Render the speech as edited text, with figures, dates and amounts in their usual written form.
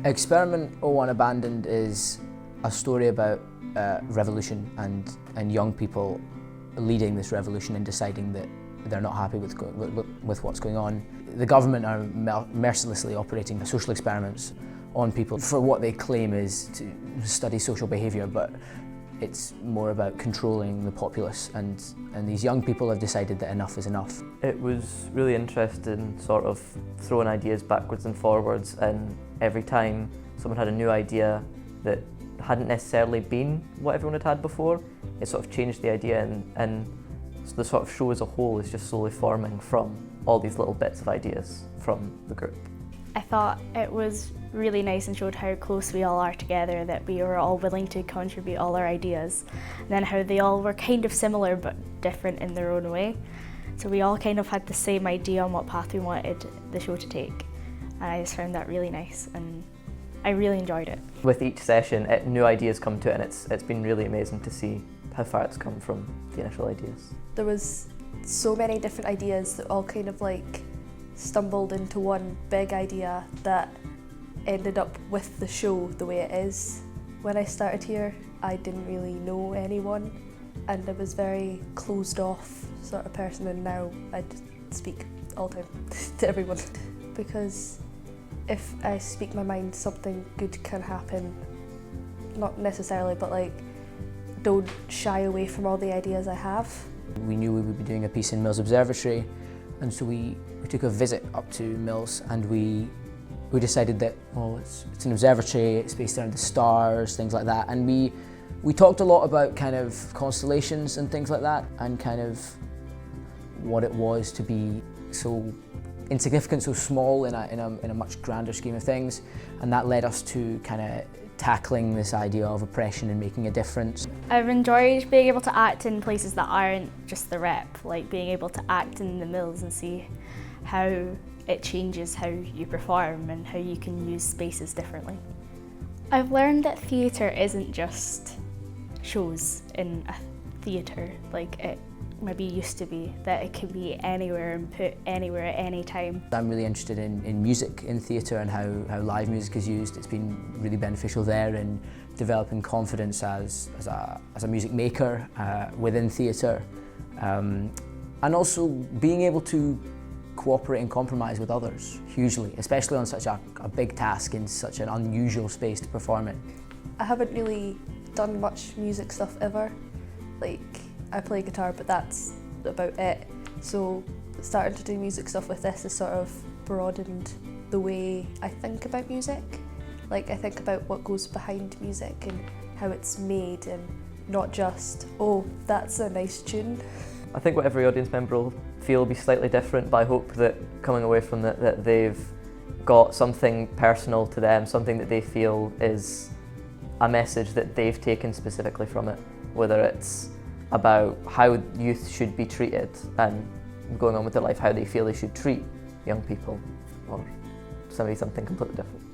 Experiment 01 Abandoned is a story about revolution and young people leading this revolution and deciding that they're not happy with what's going on. The government are mercilessly operating social experiments on people for what they claim is to study social behaviour, but it's more about controlling the populace, and these young people have decided that enough is enough. It was really interesting, sort of throwing ideas backwards and forwards, and every time someone had a new idea that hadn't necessarily been what everyone had had before, it sort of changed the idea, and so the sort of show as a whole is just slowly forming from all these little bits of ideas from the group. I thought it was really nice and showed how close we all are together, that we were all willing to contribute all our ideas, and then how they all were kind of similar but different in their own way. So we all kind of had the same idea on what path we wanted the show to take, and I just found that really nice and I really enjoyed it. With each session, new ideas come to it, and it's been really amazing to see how far it's come from the initial ideas. There was so many different ideas that all kind of like stumbled into one big idea that ended up with the show the way it is. When I started here, I didn't really know anyone, and I was very closed off sort of person, and now I just speak all the time to everyone. Because if I speak my mind, something good can happen. Not necessarily, but like, don't shy away from all the ideas I have. We knew we would be doing a piece in Mills Observatory, and so we took a visit up to Mills, and we decided that, well, it's an observatory, it's based around the stars, things like that, and we talked a lot about kind of constellations and things like that, and kind of what it was to be so insignificant, so small in a much grander scheme of things, and that led us to kind of tackling this idea of oppression and making a difference. I've enjoyed being able to act in places that aren't just the rep, like being able to act in the Mills and see how it changes how you perform and how you can use spaces differently. I've learned that theatre isn't just shows in a theatre like it maybe used to be, that it can be anywhere and put anywhere at any time. I'm really interested in music in theatre and how live music is used. It's been really beneficial there in developing confidence as a music maker within theatre, and also being able to cooperate and compromise with others hugely, especially on such a big task in such an unusual space to perform in. I haven't really done much music stuff ever. Like, I play guitar, but that's about it. So starting to do music stuff with this has sort of broadened the way I think about music. Like, I think about what goes behind music and how it's made, and not just, oh, that's a nice tune. I think what every audience member will feel will be slightly different, but I hope that coming away from it, that they've got something personal to them, something that they feel is a message that they've taken specifically from it, whether it's about how youth should be treated and going on with their life, how they feel they should treat young people, or something completely different.